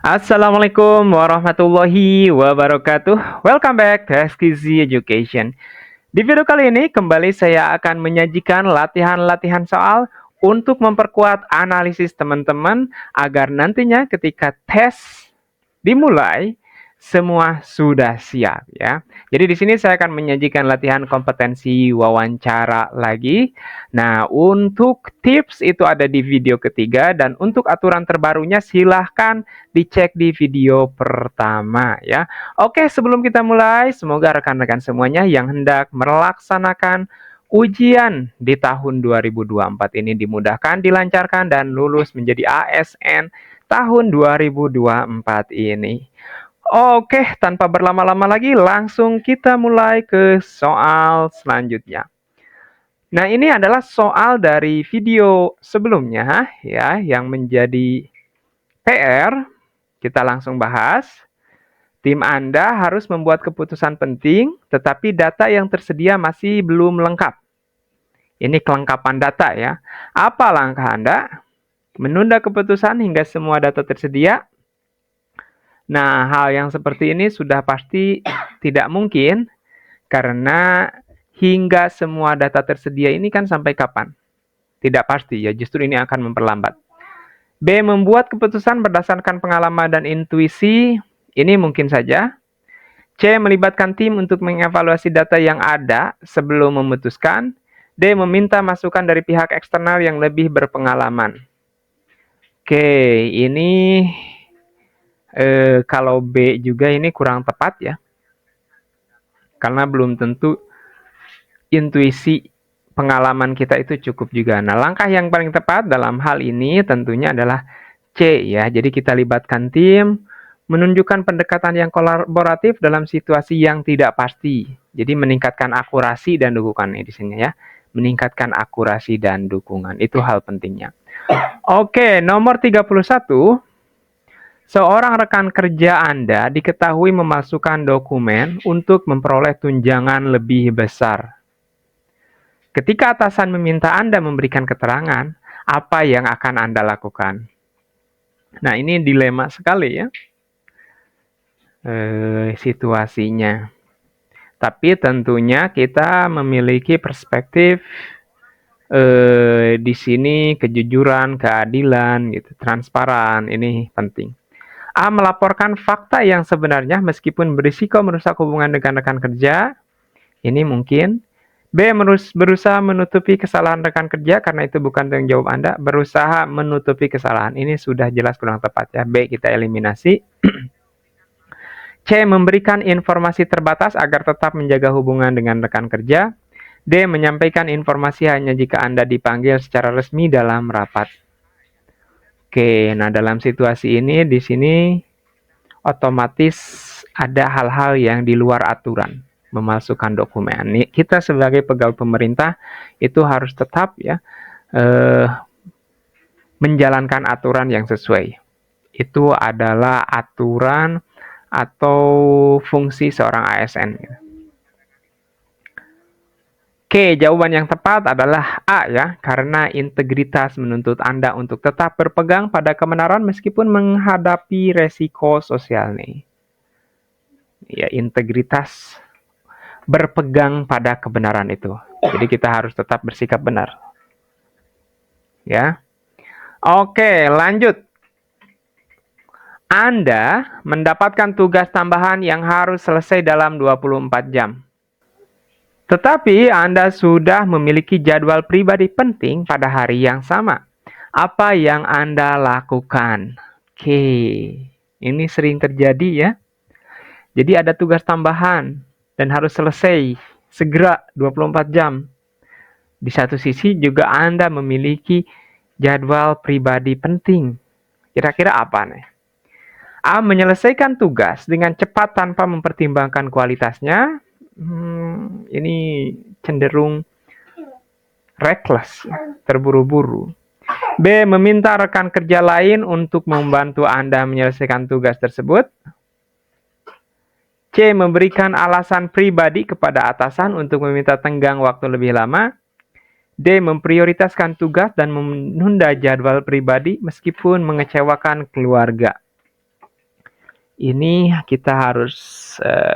Assalamualaikum warahmatullahi wabarakatuh. Welcome back to Exquisite Education. Di video kali ini kembali saya akan menyajikan latihan-latihan soal untuk memperkuat analisis teman-teman agar nantinya ketika tes dimulai semua sudah siap ya. Jadi di sini saya akan menyajikan latihan kompetensi wawancara lagi. Nah, untuk tips itu ada di video ketiga dan untuk aturan terbarunya silahkan dicek di video pertama ya. Oke, sebelum kita mulai, semoga rekan-rekan semuanya yang hendak melaksanakan ujian di tahun 2024 ini dimudahkan, dilancarkan, dan lulus menjadi ASN tahun 2024 ini. Oke, tanpa berlama-lama lagi, langsung kita mulai ke soal selanjutnya. Nah, ini adalah soal dari video sebelumnya ya, yang menjadi PR. Kita langsung bahas. Tim Anda harus membuat keputusan penting, tetapi data yang tersedia masih belum lengkap. Ini kelengkapan data ya. Apa langkah Anda? Menunda keputusan hingga semua data tersedia. Nah, hal yang seperti ini sudah pasti tidak mungkin karena hingga semua data tersedia ini kan sampai kapan? Tidak pasti ya, justru ini akan memperlambat. B. Membuat keputusan berdasarkan pengalaman dan intuisi, ini mungkin saja. C. Melibatkan tim untuk mengevaluasi data yang ada sebelum memutuskan. D. Meminta masukan dari pihak eksternal yang lebih berpengalaman. Oke, ini kalau B juga ini kurang tepat ya. Karena belum tentu intuisi pengalaman kita itu cukup juga. Nah, langkah yang paling tepat dalam hal ini tentunya adalah C ya. Jadi kita libatkan tim, menunjukkan pendekatan yang kolaboratif dalam situasi yang tidak pasti. Jadi meningkatkan akurasi dan dukungan di sini ya. Meningkatkan akurasi dan dukungan. Itu hal pentingnya. Oke, nomor 31. Seorang rekan kerja Anda diketahui memasukkan dokumen untuk memperoleh tunjangan lebih besar. Ketika atasan meminta Anda memberikan keterangan, apa yang akan Anda lakukan? Nah, ini dilema sekali ya situasinya. Tapi tentunya kita memiliki perspektif di sini kejujuran, keadilan, gitu, transparan, ini penting. A. Melaporkan fakta yang sebenarnya meskipun berisiko merusak hubungan dengan rekan kerja. Ini mungkin. B. Berusaha menutupi kesalahan rekan kerja karena itu bukan tanggung jawab Anda. Berusaha menutupi kesalahan. Ini sudah jelas kurang tepat ya. B. Kita eliminasi. C. Memberikan informasi terbatas agar tetap menjaga hubungan dengan rekan kerja. D. Menyampaikan informasi hanya jika Anda dipanggil secara resmi dalam rapat. Oke, nah dalam situasi ini di sini otomatis ada hal-hal yang di luar aturan, memalsukan dokumen. Kita sebagai pegawai pemerintah itu harus tetap ya menjalankan aturan yang sesuai. Itu adalah aturan atau fungsi seorang ASN. Oke, jawaban yang tepat adalah A ya, karena integritas menuntut Anda untuk tetap berpegang pada kebenaran meskipun menghadapi resiko sosial nih. Ya, integritas berpegang pada kebenaran itu. Jadi kita harus tetap bersikap benar. Ya. Oke, lanjut. Anda mendapatkan tugas tambahan yang harus selesai dalam 24 jam. Tetapi Anda sudah memiliki jadwal pribadi penting pada hari yang sama. Apa yang Anda lakukan? Oke, ini sering terjadi ya. Jadi ada tugas tambahan dan harus selesai segera 24 jam. Di satu sisi juga Anda memiliki jadwal pribadi penting. Kira-kira apa nih? A. Menyelesaikan tugas dengan cepat tanpa mempertimbangkan kualitasnya. Ini cenderung reckless, terburu-buru. B. Meminta rekan kerja lain untuk membantu Anda menyelesaikan tugas tersebut. C. Memberikan alasan pribadi kepada atasan untuk meminta tenggang waktu lebih lama. D. Memprioritaskan tugas dan menunda jadwal pribadi meskipun mengecewakan keluarga. Ini kita harus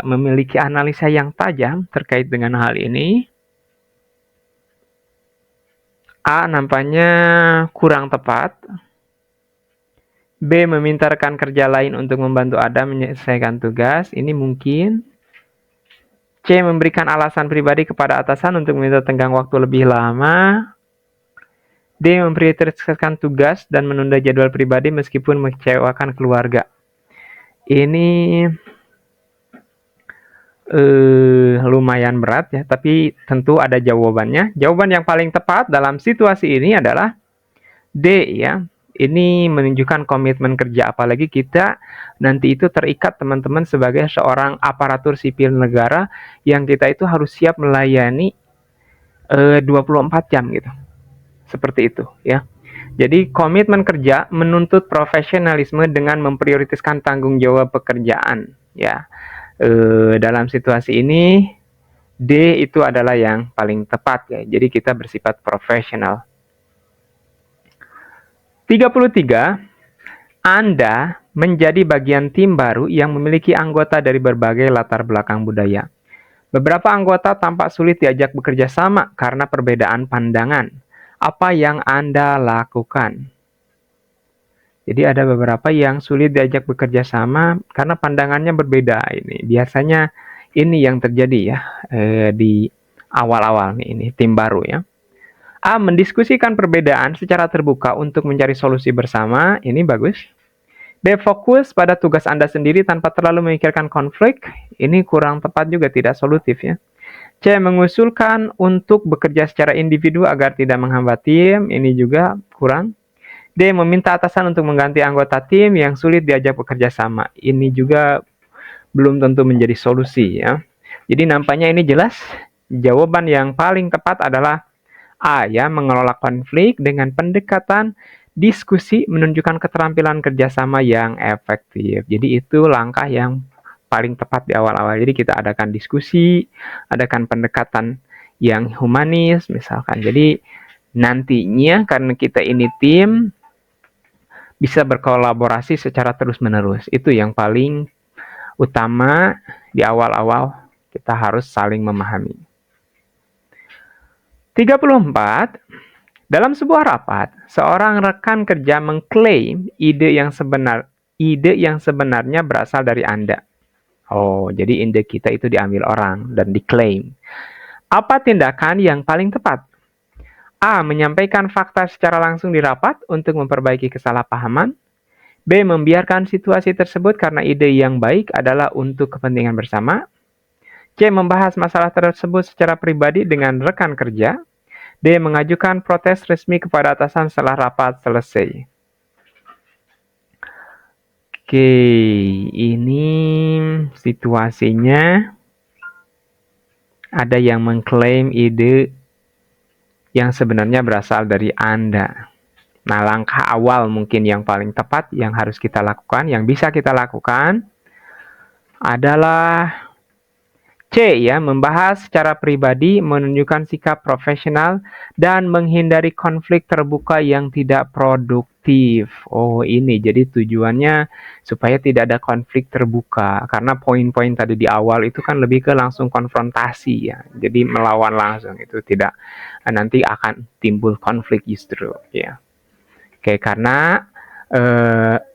memiliki analisa yang tajam terkait dengan hal ini. A nampaknya kurang tepat. B meminta rekan kerja lain untuk membantu Adam menyelesaikan tugas. Ini mungkin. C memberikan alasan pribadi kepada atasan untuk meminta tenggang waktu lebih lama. D memprioritaskan tugas dan menunda jadwal pribadi meskipun mengecewakan keluarga. Ini lumayan berat ya, tapi tentu ada jawabannya. Jawaban yang paling tepat dalam situasi ini adalah D ya. Ini menunjukkan komitmen kerja, apalagi kita nanti itu terikat teman-teman sebagai seorang aparatur sipil negara yang kita itu harus siap melayani 24 jam gitu. Seperti itu ya. Jadi komitmen kerja menuntut profesionalisme dengan memprioritaskan tanggung jawab pekerjaan ya. Dalam situasi ini D itu adalah yang paling tepat ya. Jadi kita bersifat profesional. 33. Anda menjadi bagian tim baru yang memiliki anggota dari berbagai latar belakang budaya. Beberapa anggota tampak sulit diajak bekerja sama karena perbedaan pandangan. Apa yang Anda lakukan? Jadi ada beberapa yang sulit diajak bekerja sama karena pandangannya berbeda. Ini biasanya ini yang terjadi ya di awal-awal nih, ini tim baru ya. A. Mendiskusikan perbedaan secara terbuka untuk mencari solusi bersama. Ini bagus. B. Fokus pada tugas Anda sendiri tanpa terlalu memikirkan konflik. Ini kurang tepat juga, tidak solutif ya. C. Mengusulkan untuk bekerja secara individu agar tidak menghambat tim. Ini juga kurang. D. Meminta atasan untuk mengganti anggota tim yang sulit diajak bekerja sama. Ini juga belum tentu menjadi solusi ya. Jadi nampaknya ini jelas. Jawaban yang paling tepat adalah A ya, mengelola konflik dengan pendekatan diskusi menunjukkan keterampilan kerjasama yang efektif. Jadi itu langkah yang paling tepat di awal-awal. Jadi kita adakan diskusi, adakan pendekatan yang humanis misalkan. Jadi nantinya karena kita ini tim bisa berkolaborasi secara terus-menerus. Itu yang paling utama di awal-awal, kita harus saling memahami. 34. Dalam sebuah rapat, seorang rekan kerja mengklaim ide yang sebenarnya berasal dari Anda. Oh, jadi ide kita itu diambil orang dan diklaim. Apa tindakan yang paling tepat? A. Menyampaikan fakta secara langsung di rapat untuk memperbaiki kesalahpahaman. B. Membiarkan situasi tersebut karena ide yang baik adalah untuk kepentingan bersama. C. Membahas masalah tersebut secara pribadi dengan rekan kerja. D. Mengajukan protes resmi kepada atasan setelah rapat selesai. Oke, ini situasinya ada yang mengklaim ide yang sebenarnya berasal dari Anda. Nah, langkah awal mungkin yang paling tepat yang harus kita lakukan, yang bisa kita lakukan adalah C ya, membahas secara pribadi, menunjukkan sikap profesional, dan menghindari konflik terbuka yang tidak produktif. Oh ini, jadi tujuannya supaya tidak ada konflik terbuka. Karena poin-poin tadi di awal itu kan lebih ke langsung konfrontasi ya. Jadi melawan langsung, itu tidak, nanti akan timbul konflik justru ya. Oke, karena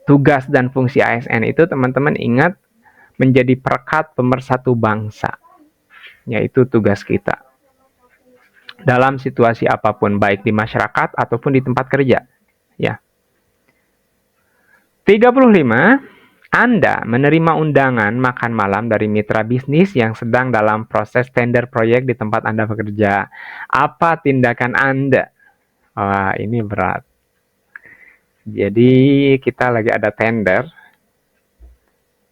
tugas dan fungsi ASN itu teman-teman ingat menjadi perekat pemersatu bangsa. Yaitu tugas kita dalam situasi apapun, baik di masyarakat ataupun di tempat kerja ya. 35. Anda menerima undangan makan malam dari mitra bisnis yang sedang dalam proses tender proyek di tempat Anda bekerja. Apa tindakan Anda? Wah, ini berat. Jadi kita lagi ada tender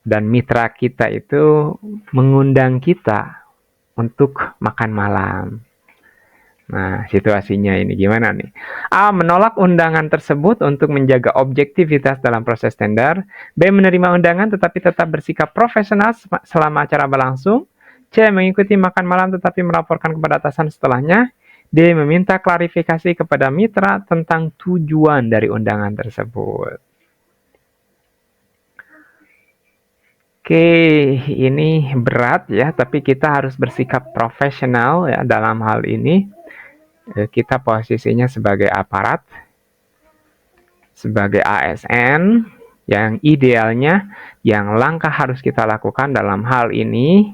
dan mitra kita itu mengundang kita untuk makan malam. Nah, situasinya ini gimana nih? A. Menolak undangan tersebut untuk menjaga objektivitas dalam proses tender. B. Menerima undangan tetapi tetap bersikap profesional selama acara berlangsung. C. Mengikuti makan malam tetapi melaporkan kepada atasan setelahnya. D. Meminta klarifikasi kepada mitra tentang tujuan dari undangan tersebut. Oke, ini berat ya, tapi kita harus bersikap profesional ya dalam hal ini. Kita posisinya sebagai aparat, sebagai ASN, yang idealnya yang langkah harus kita lakukan dalam hal ini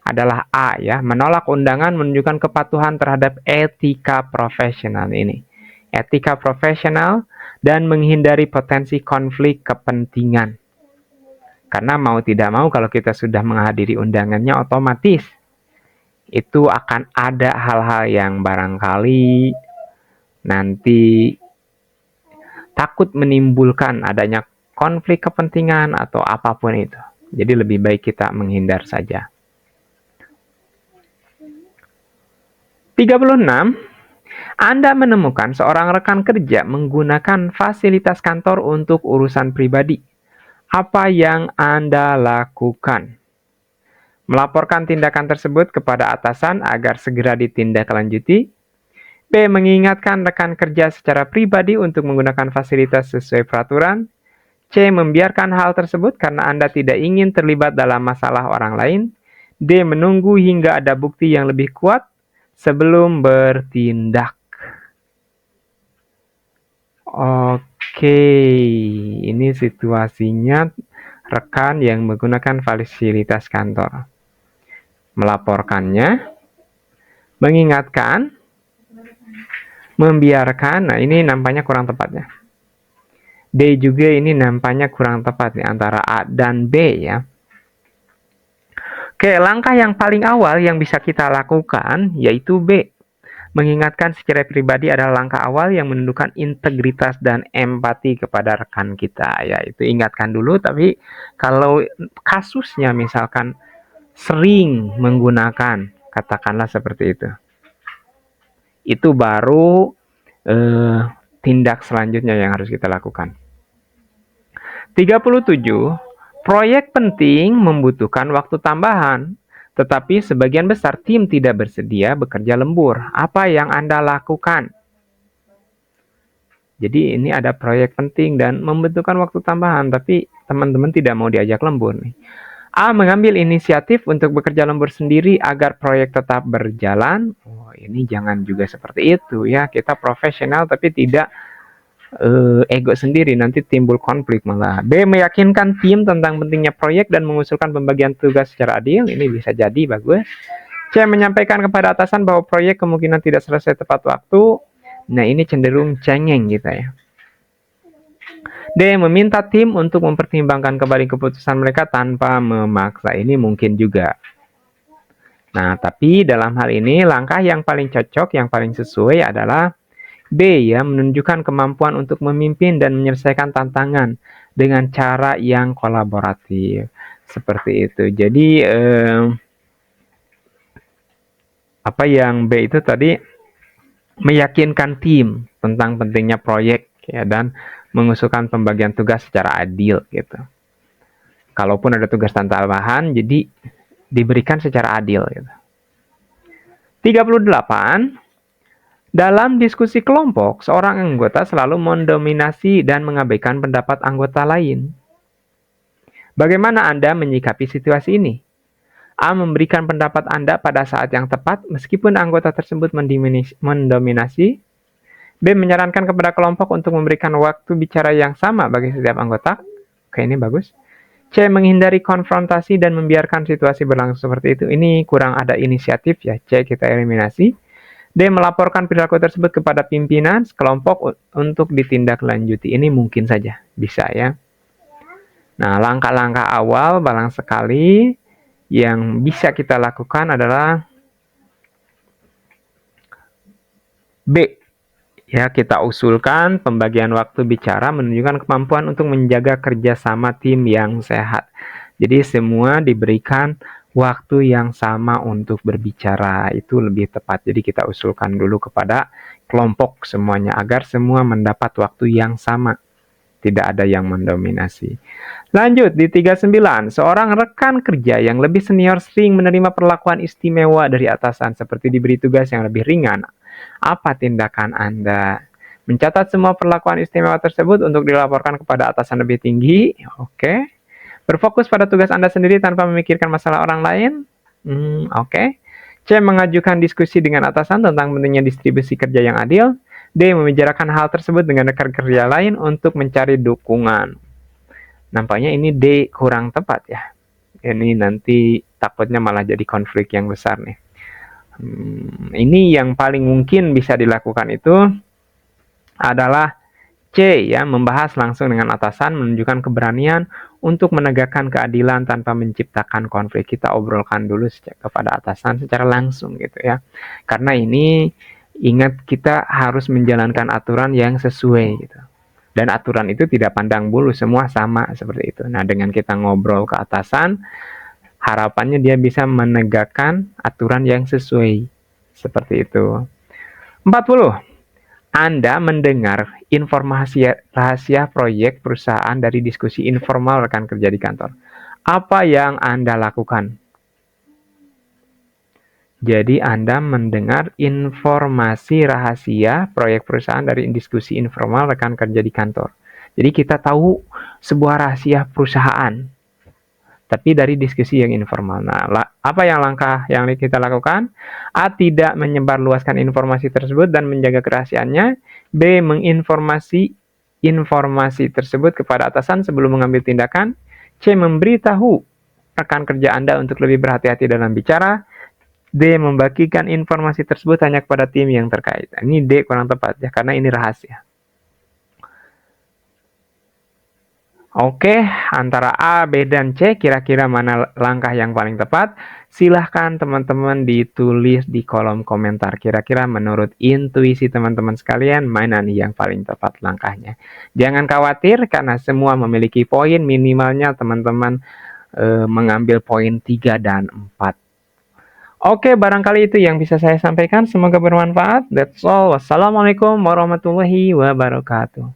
adalah A ya, menolak undangan menunjukkan kepatuhan terhadap etika profesional ini. Etika profesional dan menghindari potensi konflik kepentingan. Karena mau tidak mau kalau kita sudah menghadiri undangannya otomatis itu akan ada hal-hal yang barangkali nanti takut menimbulkan adanya konflik kepentingan atau apapun itu. Jadi lebih baik kita menghindar saja. 36. Anda menemukan seorang rekan kerja menggunakan fasilitas kantor untuk urusan pribadi. Apa yang Anda lakukan? Melaporkan tindakan tersebut kepada atasan agar segera ditindaklanjuti. B. Mengingatkan rekan kerja secara pribadi untuk menggunakan fasilitas sesuai peraturan. C. Membiarkan hal tersebut karena Anda tidak ingin terlibat dalam masalah orang lain. D. Menunggu hingga ada bukti yang lebih kuat sebelum bertindak. Oke, ini situasinya rekan yang menggunakan fasilitas kantor. Melaporkannya, mengingatkan, membiarkan. Nah, ini nampaknya kurang tepatnya. D juga ini nampaknya kurang tepat nih, antara A dan B ya. Oke, langkah yang paling awal yang bisa kita lakukan yaitu B. Mengingatkan secara pribadi adalah langkah awal yang menunjukkan integritas dan empati kepada rekan kita. Ya, itu ingatkan dulu, tapi kalau kasusnya misalkan sering menggunakan, katakanlah seperti itu baru tindak selanjutnya yang harus kita lakukan. 37. Proyek penting membutuhkan waktu tambahan, tetapi sebagian besar tim tidak bersedia bekerja lembur. Apa yang Anda lakukan? Jadi ini ada proyek penting dan membutuhkan waktu tambahan, tapi teman-teman tidak mau diajak lembur nih. A. Mengambil inisiatif untuk bekerja lembur sendiri agar proyek tetap berjalan. Oh, ini jangan juga seperti itu ya. Kita profesional tapi tidak ego sendiri, nanti timbul konflik malah. B. Meyakinkan tim tentang pentingnya proyek dan mengusulkan pembagian tugas secara adil. Ini bisa jadi bagus. C. Menyampaikan kepada atasan bahwa proyek kemungkinan tidak selesai tepat waktu. Nah, ini cenderung cengeng gitu ya. D. Meminta tim untuk mempertimbangkan kembali keputusan mereka tanpa memaksa. Ini mungkin juga. Nah, tapi dalam hal ini langkah yang paling cocok, yang paling sesuai adalah B ya, menunjukkan kemampuan untuk memimpin dan menyelesaikan tantangan dengan cara yang kolaboratif. Seperti itu. Jadi apa yang B itu tadi, meyakinkan tim tentang pentingnya proyek ya, dan mengusulkan pembagian tugas secara adil gitu. Kalaupun ada tugas tambahan, jadi diberikan secara adil gitu. 38. Dalam diskusi kelompok, seorang anggota selalu mendominasi dan mengabaikan pendapat anggota lain. Bagaimana Anda menyikapi situasi ini? A. Memberikan pendapat Anda pada saat yang tepat meskipun anggota tersebut mendominasi. B. Menyarankan kepada kelompok untuk memberikan waktu bicara yang sama bagi setiap anggota. Oke, ini bagus. C. Menghindari konfrontasi dan membiarkan situasi berlangsung seperti itu. Ini kurang ada inisiatif ya. C. Kita eliminasi. D. Melaporkan perilaku tersebut kepada pimpinan kelompok untuk ditindaklanjuti. Ini mungkin saja bisa ya. Nah, langkah-langkah awal barang sekali yang bisa kita lakukan adalah B. Ya, kita usulkan pembagian waktu bicara menunjukkan kemampuan untuk menjaga kerjasama tim yang sehat. Jadi semua diberikan waktu yang sama untuk berbicara, itu lebih tepat. Jadi kita usulkan dulu kepada kelompok semuanya agar semua mendapat waktu yang sama. Tidak ada yang mendominasi. Lanjut di 39, seorang rekan kerja yang lebih senior sering menerima perlakuan istimewa dari atasan seperti diberi tugas yang lebih ringan. Apa tindakan Anda? Mencatat semua perlakuan istimewa tersebut untuk dilaporkan kepada atasan lebih tinggi. Oke. Berfokus pada tugas Anda sendiri tanpa memikirkan masalah orang lain. Oke. C. Mengajukan diskusi dengan atasan tentang pentingnya distribusi kerja yang adil. D. Membicarakan hal tersebut dengan rekan kerja lain untuk mencari dukungan. Nampaknya ini D kurang tepat ya. Ini nanti takutnya malah jadi konflik yang besar nih. Ini yang paling mungkin bisa dilakukan itu adalah C ya, membahas langsung dengan atasan, menunjukkan keberanian untuk menegakkan keadilan tanpa menciptakan konflik. Kita obrolkan dulu kepada atasan secara langsung gitu ya. Karena ini ingat kita harus menjalankan aturan yang sesuai gitu. Dan aturan itu tidak pandang bulu, semua sama seperti itu. Nah, dengan kita ngobrol ke atasan, harapannya dia bisa menegakkan aturan yang sesuai. Seperti itu. 40. Anda mendengar informasi rahasia proyek perusahaan dari diskusi informal rekan kerja di kantor. Apa yang Anda lakukan? Jadi Anda mendengar informasi rahasia proyek perusahaan dari diskusi informal rekan kerja di kantor. Jadi kita tahu sebuah rahasia perusahaan, tapi dari diskusi yang informal. Nah, apa yang langkah yang kita lakukan? A. Tidak menyebarluaskan informasi tersebut dan menjaga kerahasiaannya. B. Menginformasi informasi tersebut kepada atasan sebelum mengambil tindakan. C. Memberitahu rekan kerja Anda untuk lebih berhati-hati dalam bicara. D. Membagikan informasi tersebut hanya kepada tim yang terkait. Ini D kurang tepat ya, karena ini rahasia. Oke, antara A, B, dan C, kira-kira mana langkah yang paling tepat? Silahkan teman-teman ditulis di kolom komentar. Kira-kira menurut intuisi teman-teman sekalian, mana nih yang paling tepat langkahnya? Jangan khawatir, karena semua memiliki poin, minimalnya teman-teman mengambil poin 3 dan 4. Oke, barangkali itu yang bisa saya sampaikan. Semoga bermanfaat. That's all. Wassalamualaikum warahmatullahi wabarakatuh.